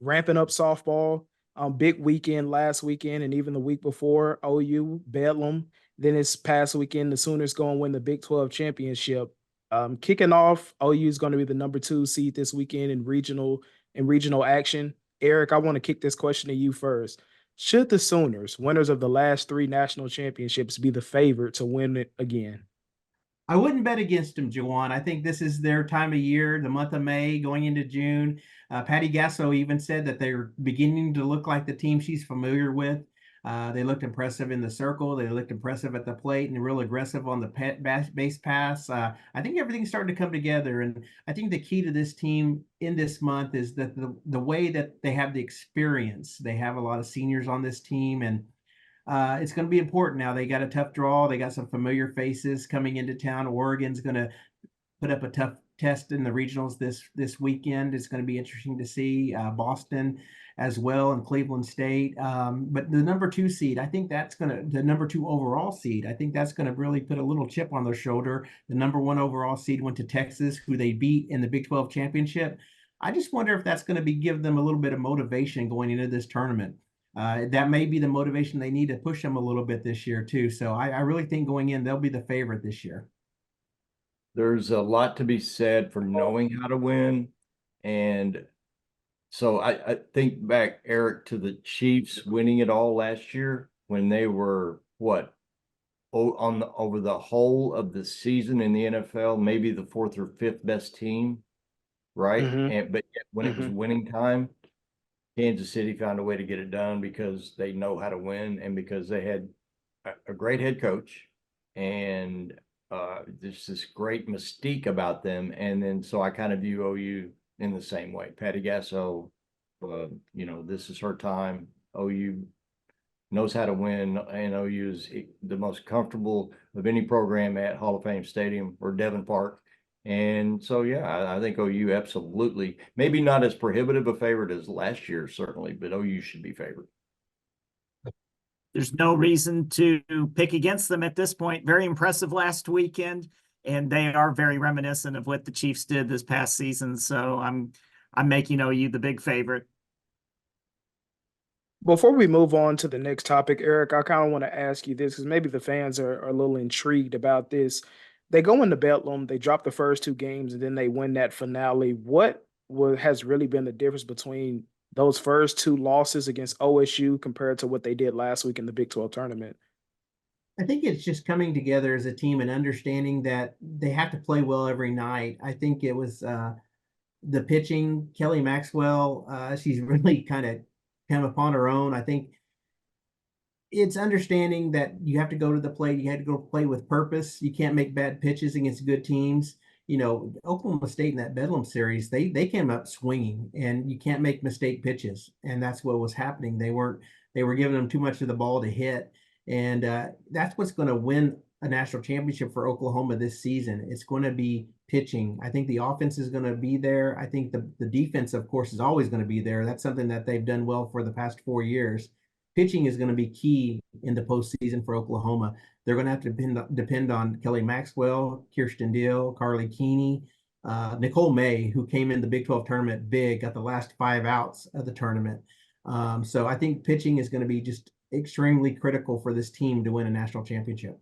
ramping up softball. Big weekend last weekend and even the week before, OU, Bedlam. Then this past weekend, the Sooners going to win the Big 12 championship. Kicking off, OU is going to be the number 2 seed this weekend in regional action. Eric, I want to kick this question to you first. Should the Sooners, winners of the last 3 national championships, be the favorite to win it again? I wouldn't bet against them, Jawan. I think this is their time of year, the month of May, going into June. Patty Gasso even said that they're beginning to look like the team she's familiar with. They looked impressive in the circle. They looked impressive at the plate and real aggressive on the base pass. I think everything's starting to come together. And I think the key to this team in this month is that the way that they have the experience. They have a lot of seniors on this team, and it's going to be important now. They got a tough draw. They got some familiar faces coming into town. Oregon's going to put up a tough test in the regionals this weekend. It's going to be interesting to see Boston as well and Cleveland State. But the number 2 seed, I think that's going to the number 2 overall seed. I think that's going to really put a little chip on their shoulder. The number 1 overall seed went to Texas, who they beat in the Big 12 championship. I just wonder if that's going to give them a little bit of motivation going into this tournament. That may be the motivation they need to push them a little bit this year too. So I really think going in, they'll be the favorite this year. There's a lot to be said for knowing how to win. And so I think back, Eric, to the Chiefs winning it all last year when they were what? Over the whole of the season in the NFL, maybe the 4th or 5th best team, right? But yet when it was winning time, Kansas City found a way to get it done because they know how to win and because they had a great head coach and there's this great mystique about them. And then so I kind of view OU in the same way. Patty Gasso, this is her time. OU knows how to win, and OU is the most comfortable of any program at Hall of Fame Stadium or Devon Park. And so, yeah, I think OU absolutely, maybe not as prohibitive a favorite as last year, certainly, but OU should be favored. There's no reason to pick against them at this point. Very impressive last weekend, and they are very reminiscent of what the Chiefs did this past season. So I'm making OU the big favorite. Before we move on to the next topic, Eric, I kind of want to ask you this because maybe the fans are a little intrigued about this. They go into Bedlam, they drop the first 2 games, and then they win that finale. What has really been the difference between those first 2 losses against OSU compared to what they did last week in the Big 12 tournament? I think it's just coming together as a team and understanding that they have to play well every night. I think it was the pitching, Kelly Maxwell. She's really kind of come upon her own. I think it's understanding that you have to go to the plate. You had to go play with purpose. You can't make bad pitches against good teams. Oklahoma State in that Bedlam series, they came up swinging, and you can't make mistake pitches. And that's what was happening. They were giving them too much of the ball to hit. And that's what's going to win a national championship for Oklahoma this season. It's going to be pitching. I think the offense is going to be there. I think the defense, of course, is always going to be there. That's something that they've done well for the past 4 years. Pitching is going to be key in the postseason for Oklahoma. They're going to have to depend on Kelly Maxwell, Kirsten Deal, Carly Keeney, Nicole May, who came in the Big 12 tournament big, got the last 5 outs of the tournament. So I think pitching is going to be just extremely critical for this team to win a national championship.